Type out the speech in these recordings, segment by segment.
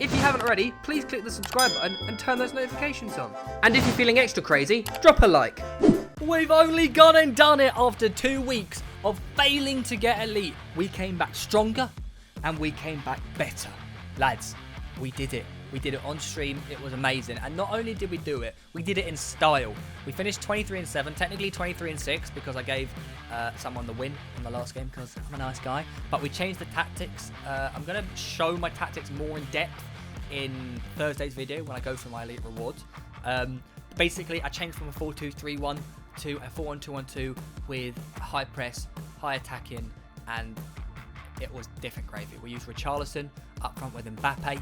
If you haven't already, please click the subscribe button and turn those notifications on. And if you're feeling extra crazy, drop a like. We've only gone and done it after 2 weeks of failing to get elite. We came back stronger and we came back better. Lads, we did it. We did it on stream. It was amazing. And not only did we do it, we did it in style. We finished 23-7, technically 23-6 because I gave someone the win in the last game because I'm a nice guy. But we changed the tactics. I'm going to show my tactics more in depth in Thursday's video when I go through my elite rewards. Basically, I changed from a 4-2-3-1 to a 4-1-2-1-2 with high press, high attacking, and it was different gravy. We used Richarlison up front with Mbappe,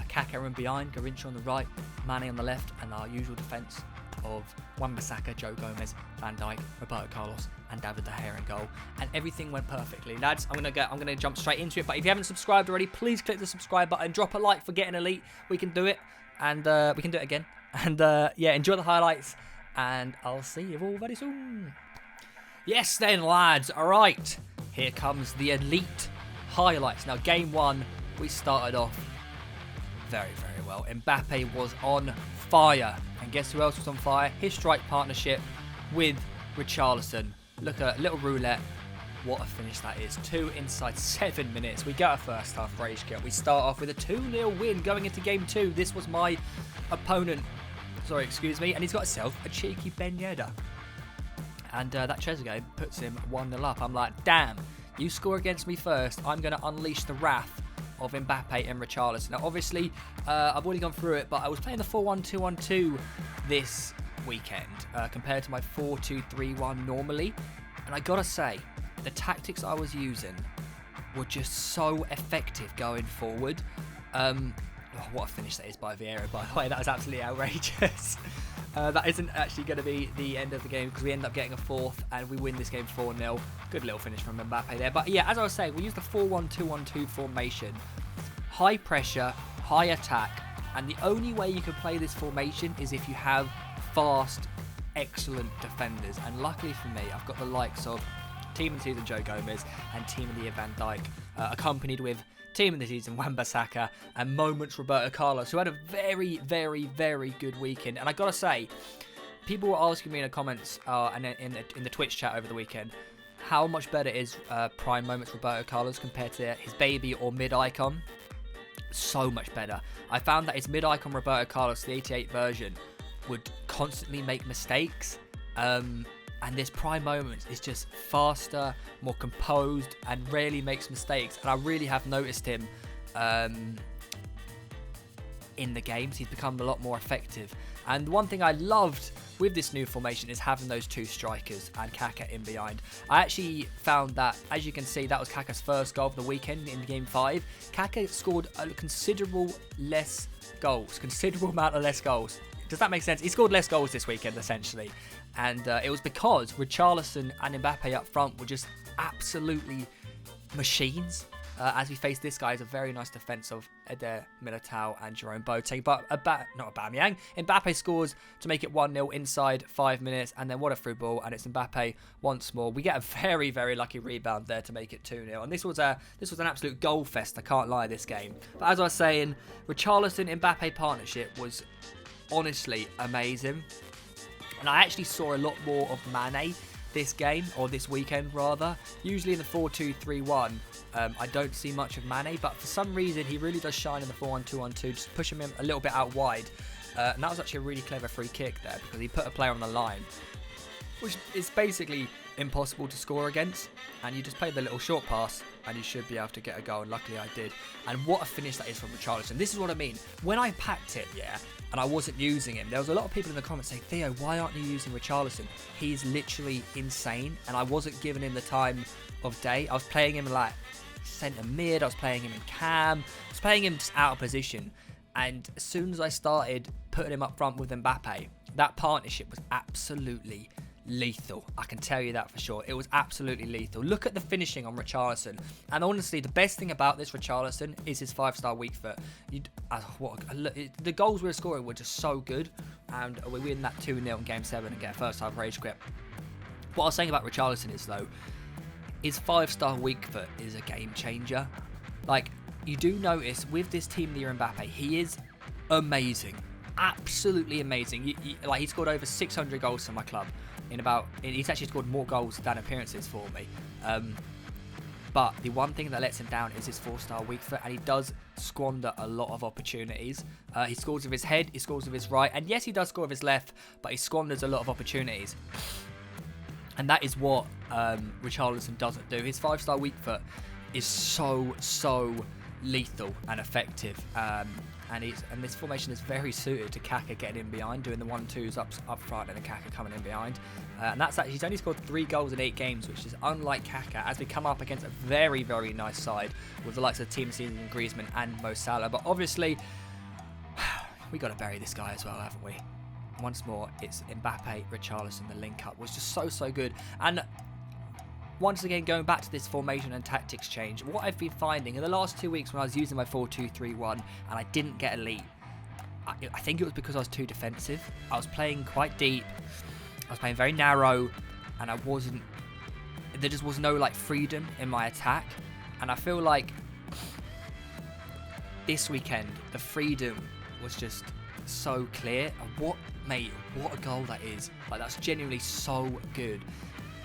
Kaka in behind, Garincha on the right, Mane on the left, and our usual defence of Wan-Bissaka, Joe Gomez, Van Dijk, Roberto Carlos, and David De Gea in goal. And everything went perfectly. Lads, I'm gonna jump straight into it. But if you haven't subscribed already, please click the subscribe button, drop a like for getting elite. We can do it, and we can do it again. And yeah, enjoy the highlights, and I'll see you all very soon. Yes then, lads. All right, here comes the elite highlights. Now, game 1, we started off very, very well. Mbappe was on fire. And guess who else was on fire? His strike partnership with Richarlison. Look at little roulette. What a finish that is. 2 inside 7 minutes. We get our first half rage kit. We start off with a 2-0 win going into game 2. This was my opponent. Sorry, excuse me. And he's got himself a cheeky Ben Yedder. And that Trezeguet puts him 1-0 up. I'm like, damn, you score against me first. I'm going to unleash the wrath of Mbappe and Richarlison. Now, obviously, I've already gone through it, but I was playing the 4-1-2-1-2 this weekend compared to my 4-2-3-1 normally. And I gotta say, the tactics I was using were just so effective going forward. What a finish that is by Vieira, by the way. That was absolutely outrageous. That isn't actually going to be the end of the game because we end up getting a 4th and we win this game 4-0. Good little finish from Mbappe there. But yeah, as I was saying, we use the 4-1-2-1-2 formation. High pressure, high attack. And the only way you can play this formation is if you have fast, excellent defenders. And luckily for me, I've got the likes of Team of the Season Joe Gomez and Team of the Year Van Dijk, accompanied with Team of the Season Wan-Bissaka and Moments Roberto Carlos, who had a very, very, very good weekend. And I gotta say, people were asking me in the comments and in the Twitch chat over the weekend, how much better is Prime Moments Roberto Carlos compared to his baby or mid-icon? So much better. I found that his mid-icon Roberto Carlos, the 88 version, would constantly make mistakes. And this Prime Moments is just faster, more composed, and rarely makes mistakes. And I really have noticed him in the games. He's become a lot more effective. And one thing I loved with this new formation is having those 2 strikers and Kaka in behind. I actually found that, as you can see, that was Kaka's first goal of the weekend in game 5. Kaka scored a considerable amount of less goals. Does that make sense? He scored less goals this weekend, essentially. And it was because Richarlison and Mbappe up front were just absolutely machines. As we face this guy is a very nice defence of Eder Militao and Jerome Boateng. But not Aubameyang. Mbappe scores to make it 1-0 inside 5 minutes. And then what a through ball. And it's Mbappe once more. We get a very, very lucky rebound there to make it 2-0. And this was an absolute goal fest. I can't lie, this game. But as I was saying, Richarlison-Mbappe partnership was honestly amazing. And I actually saw a lot more of Mane this game, or this weekend rather. Usually in the 4-2-3-1, I don't see much of Mane, but for some reason he really does shine in the 4-1-2-1-2, just pushing him a little bit out wide. And that was actually a really clever free kick there because he put a player on the line, which is basically impossible to score against. And you just play the little short pass and you should be able to get a goal, and luckily I did. And what a finish that is from Richarlison. This is what I mean. When I packed it, yeah, and I wasn't using him, there was a lot of people in the comments saying, Theo, why aren't you using Richarlison? He's literally insane. And I wasn't giving him the time of day. I was playing him like centre mid, I was playing him in cam, I was playing him just out of position. And as soon as I started putting him up front with Mbappe, that partnership was absolutely lethal. I can tell you that for sure. It was absolutely lethal. Look at the finishing on Richarlison. And honestly, the best thing about this Richarlison is his 5-star weak foot. The goals we were scoring were just so good. And we win that 2-0 in Game 7 and get a first half rage quit. What I was saying about Richarlison is, though, his 5-star weak foot is a game changer. Like, you do notice with this team near Mbappe, he is amazing. Absolutely amazing. Like, he scored over 600 goals for my club. He's actually scored more goals than appearances for me. But the one thing that lets him down is his 4-star weak foot, and he does squander a lot of opportunities. He scores with his head, he scores with his right, and yes, he does score with his left, but he squanders a lot of opportunities. And that is what Richarlison doesn't do. His 5-star weak foot is so lethal and effective. And this formation is very suited to Kaka getting in behind, doing the 1-2s up front, and then Kaka coming in behind. And that's actually, he's only scored 3 goals in 8 games, which is unlike Kaka, as we come up against a very nice side with the likes of Team Season, Griezmann and Mo Salah. But obviously, we got to bury this guy as well, haven't we? Once more, it's Mbappe, Richarlison. The link up was just so good. And once again, going back to this formation and tactics change, what I've been finding in the last 2 weeks when I was using my 4-2-3-1 and I didn't get a lead, I think it was because I was too defensive. I was playing quite deep, I was playing very narrow, and there just was no like freedom in my attack. And I feel like this weekend, the freedom was just so clear. And what a goal that is. Like, that's genuinely so good.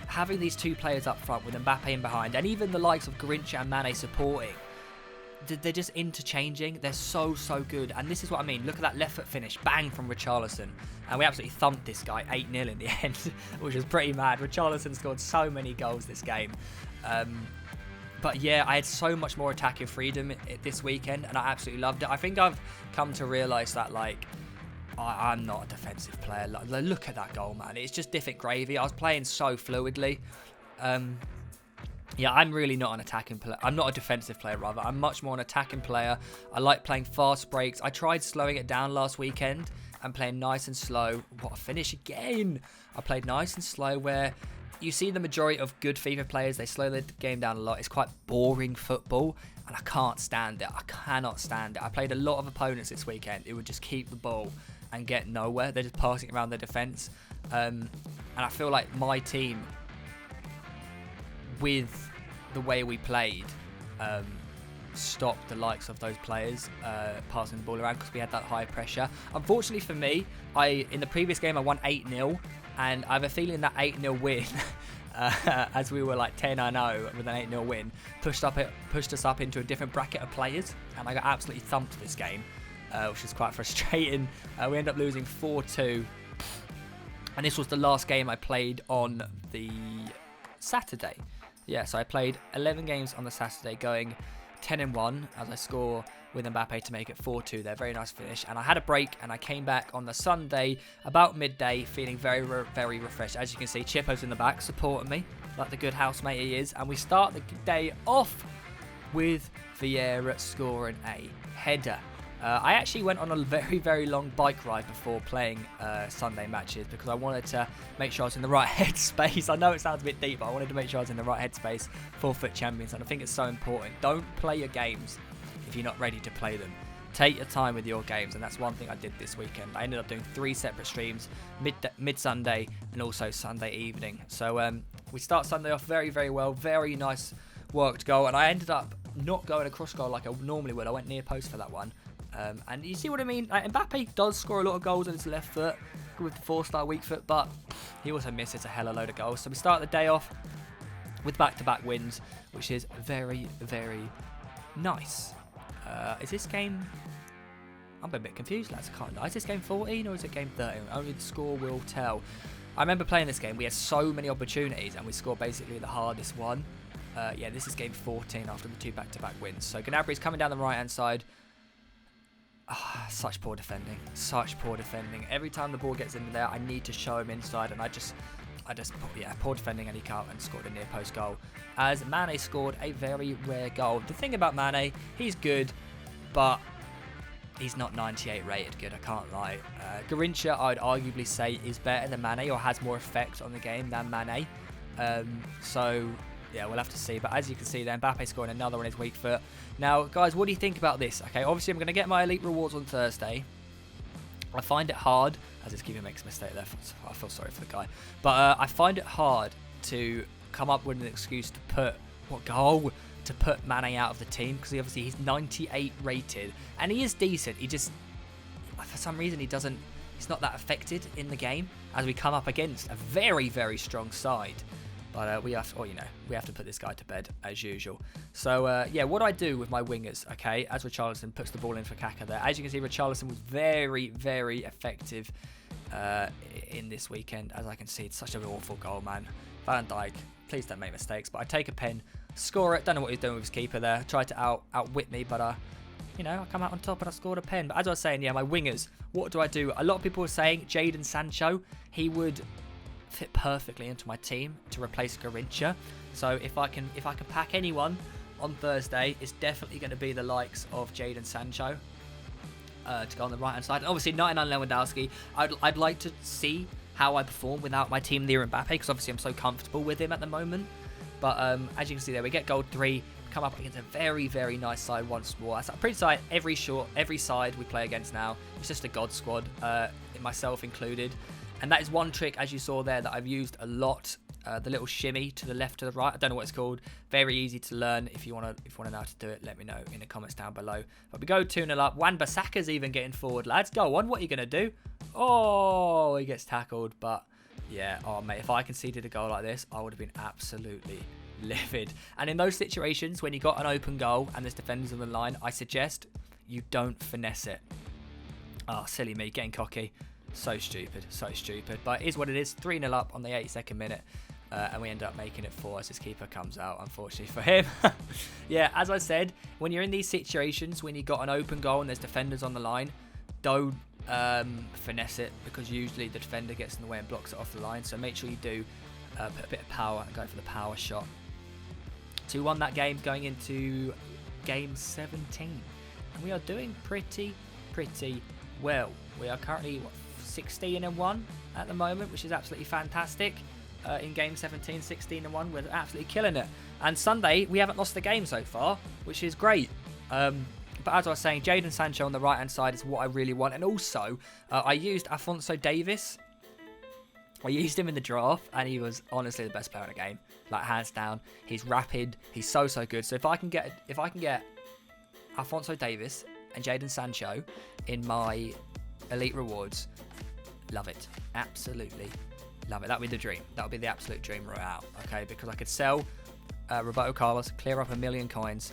Having these 2 players up front with Mbappe in behind, and even the likes of Garrincha and Mane supporting, they're just interchanging. They're so good. And this is what I mean. Look at that left foot finish. Bang from Richarlison. And we absolutely thumped this guy 8-0 in the end, which was pretty mad. Richarlison scored so many goals this game. But yeah, I had so much more attacking freedom this weekend, and I absolutely loved it. I think I've come to realise that, like, I'm not a defensive player. Like, look at that goal, man. It's just different gravy. I was playing so fluidly. Yeah, I'm really not an attacking player. I'm not a defensive player, rather. I'm much more an attacking player. I like playing fast breaks. I tried slowing it down last weekend and playing nice and slow. What a finish again. I played nice and slow, where you see the majority of good FIFA players, they slow the game down a lot. It's quite boring football, and I can't stand it. I cannot stand it. I played a lot of opponents this weekend who would just keep the ball and get nowhere. They're just passing around their defence. And I feel like my team, with the way we played, stopped the likes of those players passing the ball around, because we had that high pressure. Unfortunately for me, in the previous game I won 8-0, and I have a feeling that 8-0 win, as we were like 10-0 with an 8-0 win, pushed us up into a different bracket of players, and I got absolutely thumped this game, which is quite frustrating. We ended up losing 4-2, and this was the last game I played on the Saturday. Yeah, so I played 11 games on the Saturday, going 10-1 as I score with Mbappe to make it 4-2 there. Very nice finish. And I had a break, and I came back on the Sunday about midday feeling very refreshed. As you can see, Chippo's in the back supporting me like the good housemate he is. And we start the day off with Vieira scoring a header. I actually went on a very long bike ride before playing Sunday matches, because I wanted to make sure I was in the right headspace. I know it sounds a bit deep, but I wanted to make sure I was in the right headspace for FUT Champions, and I think it's so important. Don't play your games if you're not ready to play them. Take your time with your games, and that's one thing I did this weekend. I ended up doing 3 separate streams, mid-Sunday and also Sunday evening. So we start Sunday off very well, very nice worked goal, and I ended up not going across goal like I normally would. I went near post for that one. And you see what I mean? Mbappe does score a lot of goals on his left foot with the 4-star weak foot, but he also misses a hella load of goals. So we start the day off with back-to-back wins, which is very nice. Is this game... I'm a bit confused, lads. I can't lie. Is this game 14 or is it game 13? Only the score will tell. I remember playing this game. We had so many opportunities, and we scored basically the hardest one. Yeah, this is game 14 after the 2 back-to-back wins. So Gnabry's coming down the right-hand side. Such poor defending. Every time the ball gets into there, I need to show him inside, and I just poor defending, and he can't, and scored a near post goal. As Mane scored a very rare goal. The thing about Mane, he's good, but he's not 98 rated good, I can't lie. Garrincha, I'd arguably say, is better than Mane, or has more effect on the game than Mane. So yeah, we'll have to see. But as you can see there, Mbappe scoring another on his weak foot. Now, guys, what do you think about this? Okay, obviously I'm going to get my elite rewards on Thursday. I find it hard, as this keeper makes a mistake there. I feel sorry for the guy. But I find it hard to come up with an excuse to put, what goal? to put Mane out of the team, because obviously he's 98 rated and he is decent. He just, for some reason, he's not that affected in the game as we come up against a very, very strong side. But we have to put this guy to bed as usual. So yeah, what do I do with my wingers? Okay, as Richarlison puts the ball in for Kaka there. As you can see, Richarlison was very, very effective in this weekend. As I can see, it's such an awful goal, man. Van Dijk, please don't make mistakes. But I take a pen, score it. Don't know what he's doing with his keeper there. Tried to outwit me, but you know, I come out on top and I scored a pen. But as I was saying, yeah, my wingers. What do I do? A lot of people are saying Jadon Sancho. He would fit perfectly into my team to replace Garrincha. So if I can pack anyone on Thursday, it's definitely going to be the likes of Jadon Sancho to go on the right hand side. And obviously 99 Lewandowski. I'd like to see how I perform without my team near Mbappe, because obviously I'm so comfortable with him at the moment. But as you can see there, we get gold 3, come up against a very, very nice side once more. That's a pretty side every side we play against now. It's just a god squad, myself included. And that is one trick, as you saw there, that I've used a lot. The little shimmy to the left, to the right. I don't know what it's called. Very easy to learn. If you want to know how to do it, let me know in the comments down below. But we go 2-0 up. Wan-Bissaka's even getting forward, lads. Go on. What are you going to do? Oh, he gets tackled. But yeah, oh mate, if I conceded a goal like this, I would have been absolutely livid. And in those situations, when you got an open goal and there's defenders on the line, I suggest you don't finesse it. Oh, silly me, getting cocky. So stupid, so stupid. But it is what it is. 3-0 up on the 82nd minute. And we end up making it 4 as his keeper comes out, unfortunately for him. Yeah, as I said, when you're in these situations, when you got an open goal and there's defenders on the line, don't finesse it, because usually the defender gets in the way and blocks it off the line. So make sure you do put a bit of power and go for the power shot. 2-1 that game, going into game 17. And we are doing pretty well. We are currently 16-1 at the moment, which is absolutely fantastic. In game 17, 16-1, we're absolutely killing it. And Sunday, we haven't lost the game so far, which is great. But as I was saying, Jadon Sancho on the right-hand side is what I really want. And also, I used Alphonso Davies. I used him in the draft, and he was honestly the best player in the game, like hands down. He's rapid. He's so good. So if I can get Alphonso Davies and Jadon Sancho in my elite rewards, love it. Absolutely love it. That would be the dream. That would be the absolute dream royale. Okay, because I could sell Roberto Carlos, clear up 1 million coins,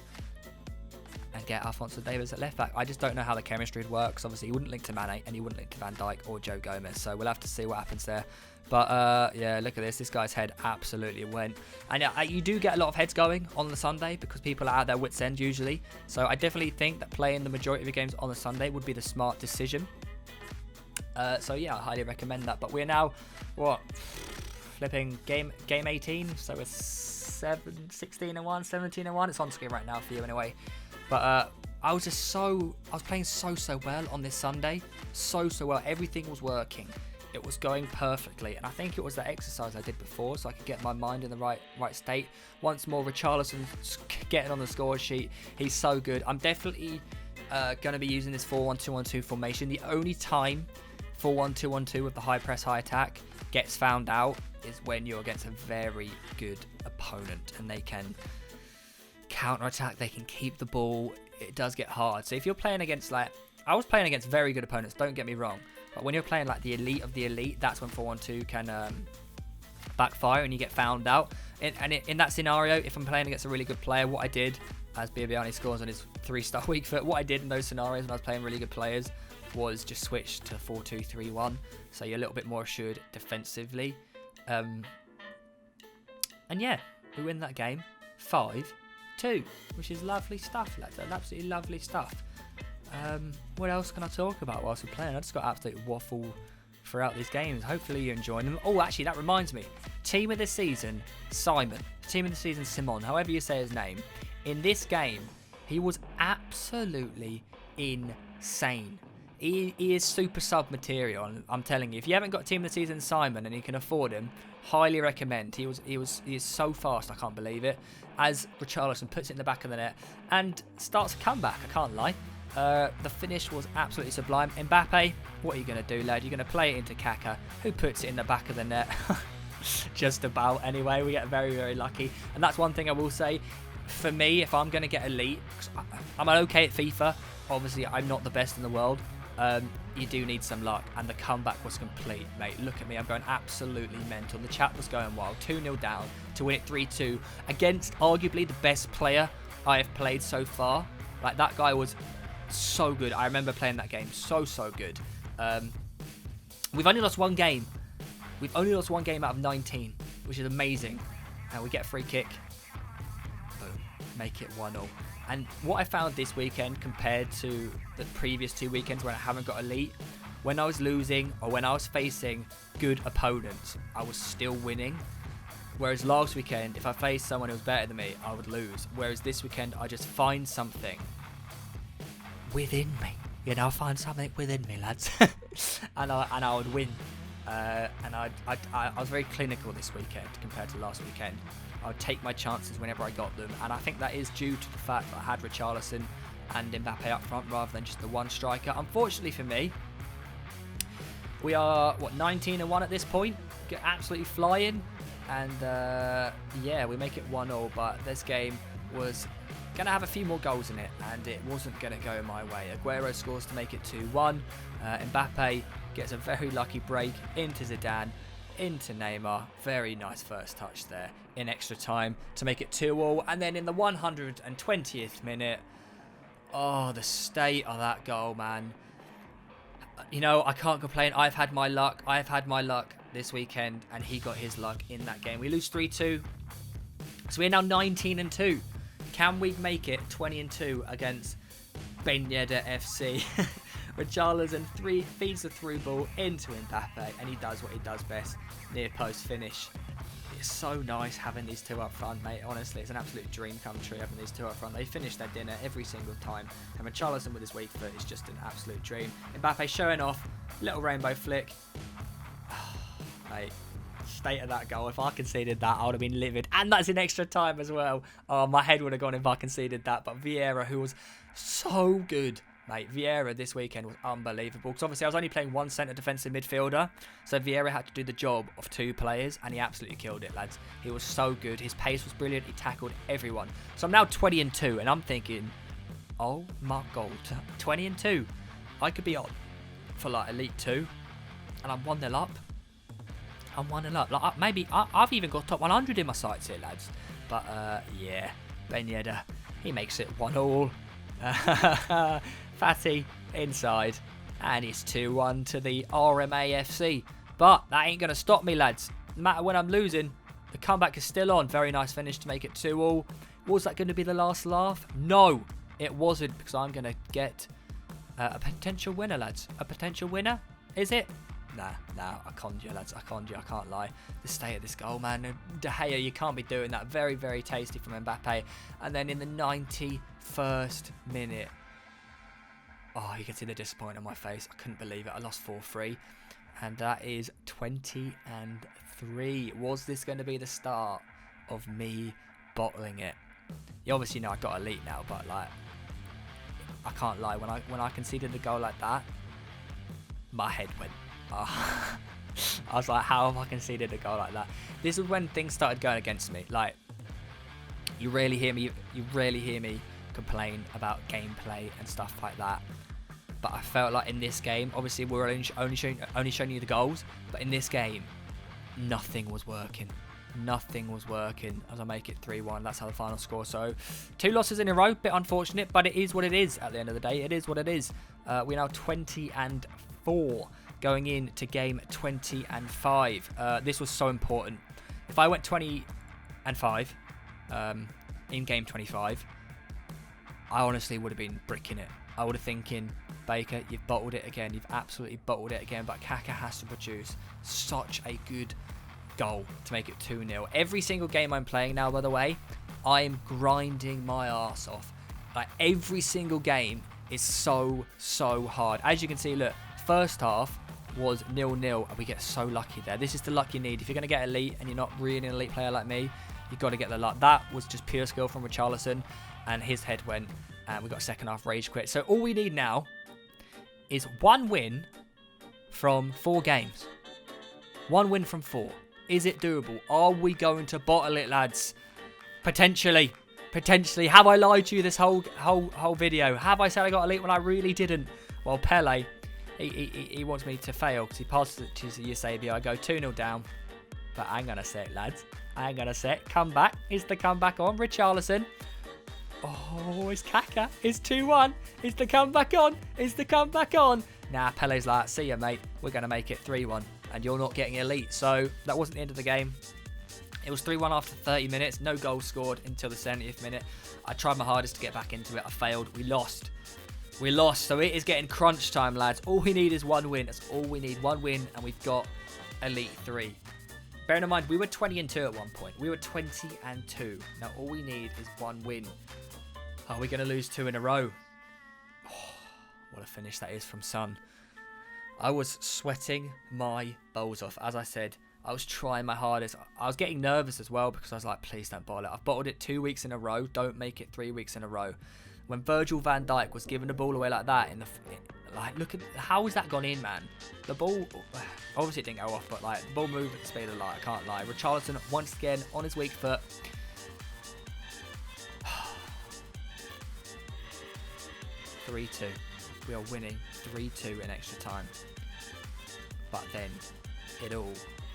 and get Alphonso Davies at left back. I just don't know how the chemistry would work, because obviously he wouldn't link to Mane and he wouldn't link to Van Dijk or Joe Gomez. So we'll have to see what happens there. But yeah, look at this. This guy's head absolutely went. And you do get a lot of heads going on the Sunday, because people are at their wits' end usually. So I definitely think that playing the majority of your games on the Sunday would be the smart decision. So yeah, I highly recommend that. But we're now, flipping game 18. So it's 16-1, 17-1. It's on screen right now for you anyway. But I was playing so well on this Sunday. So well. Everything was working. It was going perfectly. And I think it was that exercise I did before, so I could get my mind in the right state. Once more, Richarlison getting on the score sheet. He's so good. I'm definitely going to be using this 4-1-2-1-2 formation. The only time 4-1-2-1-2 with the high press, high attack gets found out is when you're against a very good opponent and they can counter-attack, they can keep the ball. It does get hard. So if you're playing against, I was playing against very good opponents, don't get me wrong, but when you're playing like the elite of the elite, that's when 4-1-2 can backfire and you get found out. And in that scenario, if I'm playing against a really good player, what I did, as Biabiani scores on his 3-star week foot, what I did in those scenarios when I was playing really good players was just switch to 4-2-3-1, so you're a little bit more assured defensively. And yeah, we win that game 5-2, which is lovely stuff, lads. Absolutely lovely stuff. What else can I talk about whilst we're playing? I just got absolute waffle throughout these games. Hopefully you're enjoying them. Oh, actually, that reminds me. Team of the season, Simon. Team of the season, Simon, however you say his name. In this game, he was absolutely insane. He is super sub material, and I'm telling you, if you haven't got Team of the Season Simon and you can afford him, highly recommend. He is so fast, I can't believe it. As Richarlison puts it in the back of the net and starts a comeback, I can't lie. The finish was absolutely sublime. Mbappe, what are you going to do, lad? You're going to play it into Kaka, who puts it in the back of the net. Just about, anyway. We get very lucky, and that's one thing I will say. for me, if I'm going to get elite, I'm okay at FIFA. Obviously, I'm not the best in the world. You do need some luck, and the comeback was complete, mate. Look at me, I'm going absolutely mental. The chat was going wild. 2-0 down to win it 3-2 against arguably the best player I have played so far. Like, that guy was so good. I remember playing that game so good. We've only lost one game. We've only lost one game out of 19, which is amazing. And we get a free kick. Boom. Make it 1-0. And what I found this weekend compared to the previous 2 weekends when I haven't got elite, when I was losing or when I was facing good opponents, I was still winning. Whereas last weekend, if I faced someone who was better than me, I would lose. Whereas this weekend, I just find something within me. You know, I find something within me, lads. and I would win. And I was very clinical this weekend compared to last weekend. I would take my chances whenever I got them, and I think that is due to the fact that I had Richarlison and Mbappe up front rather than just the one striker. Unfortunately for me, we are 19-1 at this point, get absolutely flying, and yeah, we make it 1-0. But this game was gonna have a few more goals in it, and it wasn't gonna go my way. Aguero scores to make it 2-1. Mbappe gets a very lucky break into Zidane, into Neymar. Very nice first touch there in extra time to make it 2-2. And then in the 120th minute, oh, the state of that goal, man. You know, I can't complain. I've had my luck this weekend, and he got his luck in that game. We lose 3-2. So we're now 19-2. Can we make it 20-2 against Ben Yedder FC? Richarlison feeds the through ball into Mbappe, and he does what he does best, near post finish. It's so nice having these two up front, mate. Honestly, it's an absolute dream come true having these two up front. They finish their dinner every single time, and Richarlison with his weak foot is just an absolute dream. Mbappe showing off, little rainbow flick. Mate, state of that goal. If I conceded that, I would have been livid, and that's in extra time as well. Oh, my head would have gone if I conceded that. But Vieira, who was so good, mate, Vieira this weekend was unbelievable. Because obviously I was only playing one centre defensive midfielder, so Vieira had to do the job of two players, and he absolutely killed it, lads. He was so good. His pace was brilliant. He tackled everyone. So I'm now 20-2, and I'm thinking, oh my god, 20-2. I could be on for like Elite 2, and I'm 1-0 up. I'm 1-0 up. Like, maybe I've even got top 100 in my sights here, lads. But yeah, Ben Yedder, he makes it 1-1. Fatty inside, and it's 2-1 to the RMAFC. But that ain't going to stop me, lads. No matter when I'm losing, the comeback is still on. Very nice finish to make it 2-2. Was that going to be the last laugh? No, it wasn't, because I'm going to get a potential winner, lads. A potential winner? Is it? Nah, I conjure, lads. I conjure. I can't lie. The state of this goal, man. De Gea, you can't be doing that. Very, very tasty from Mbappe. And then in the 91st minute, oh, you can see the disappointment on my face. I couldn't believe it. I lost 4-3. And that is 20-3. Was this going to be the start of me bottling it? You obviously know I got elite now, but like, I can't lie. When I conceded the goal like that, my head went. Oh. I was like, how have I conceded a goal like that? This is when things started going against me. Like, you rarely hear me complain about gameplay and stuff like that. But I felt like in this game, obviously we're only showing you the goals, but in this game, nothing was working. Nothing was working as I make it 3-1. That's how the final score. So 2 losses in a row, bit unfortunate, but it is what it is at the end of the day. It is what it is. We're now 20-4 going into game 20-5. This was so important. If I went 20-5 in game 25, I honestly would have been bricking it. I would have thinking, Baker, you've bottled it again. You've absolutely bottled it again. But Kaka has to produce such a good goal to make it 2-0. Every single game I'm playing now, by the way, I am grinding my arse off. Like, every single game is so hard. As you can see, look, first half was 0-0, and we get so lucky there. This is the luck you need. If you're going to get elite and you're not really an elite player like me, you've got to get the luck. That was just pure skill from Richarlison, and his head went, and we got second half rage quit. So all we need now is 1 win from 4 games. 1 win from 4. Is it doable? Are we going to bottle it, lads? Potentially. Potentially. Have I lied to you this whole video? Have I said I got elite when I really didn't? Well, Pele, he wants me to fail because he passes it to Eusebio. I go 2-0 down. But I ain't going to say it, lads. I ain't going to say it. Comeback. Is the comeback on? Richarlison. Oh, it's Kaka. It's 2-1. Is the comeback on? Is the comeback on? Nah, Pele's like, see ya, mate. We're going to make it 3-1. And you're not getting elite. So that wasn't the end of the game. It was 3-1 after 30 minutes. No goals scored until the 70th minute. I tried my hardest to get back into it. I failed. We lost. We lost. So it is getting crunch time, lads. All we need is one win. That's all we need. One win. And we've got Elite 3. Bearing in mind, we were 20-2 at one point. We were 20-2. Now all we need is one win. Are we going to lose 2 in a row? Oh, what a finish that is from Son. I was sweating my balls off. As I said, I was trying my hardest. I was getting nervous as well because I was like, please don't bottle it. I've bottled it 2 weeks in a row. Don't make it 3 weeks in a row. When Virgil van Dijk was giving the ball away like that, like, look at how has that gone in, man? The ball, obviously it didn't go off, but like the ball moved at the speed of light. I can't lie. Richarlison once again on his weak foot. 3-2. We are winning 3-2 in extra time. But then it all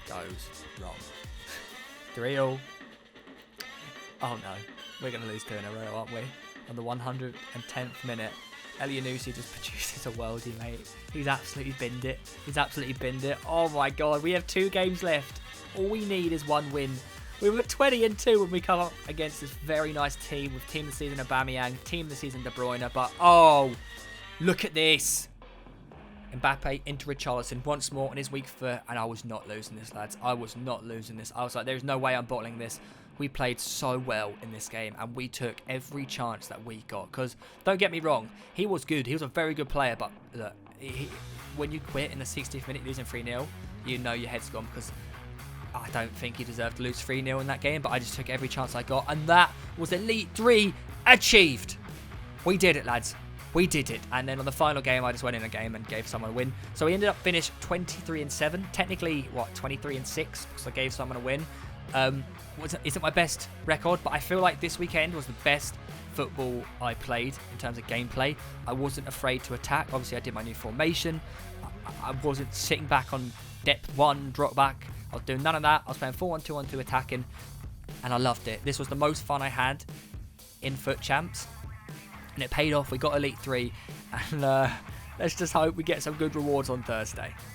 goes wrong. 3-all. Oh no. We're going to lose 2 in a row, aren't we? On the 110th minute. Elianusi just produces a worldie, mate. He's absolutely binned it. He's absolutely binned it. Oh my god. We have 2 games left. All we need is one win. We were 20-2 when we come up against this very nice team with Team of the Season Aubameyang, Team of the Season De Bruyne. But, oh, look at this. Mbappe into Richarlison once more on his weak foot. And I was not losing this, lads. I was not losing this. I was like, there's no way I'm bottling this. We played so well in this game. And we took every chance that we got. Because, don't get me wrong, he was good. He was a very good player. But, look, when you quit in the 60th minute losing 3-0, you know your head's gone. Because I don't think he deserved to lose 3-0 in that game, but I just took every chance I got, and that was Elite 3 achieved. We did it, lads. We did it. And then on the final game, I just went in a game and gave someone a win. So we ended up finished 23-7. Technically, what, 23-6, because I gave someone a win. Isn't my best record, but I feel like this weekend was the best football I played in terms of gameplay. I wasn't afraid to attack. Obviously, I did my new formation. I wasn't sitting back on depth 1, drop back. I was doing none of that. I was playing 4-1-2-1-2 attacking, and I loved it. This was the most fun I had in Foot Champs, and it paid off. We got Elite 3, and let's just hope we get some good rewards on Thursday.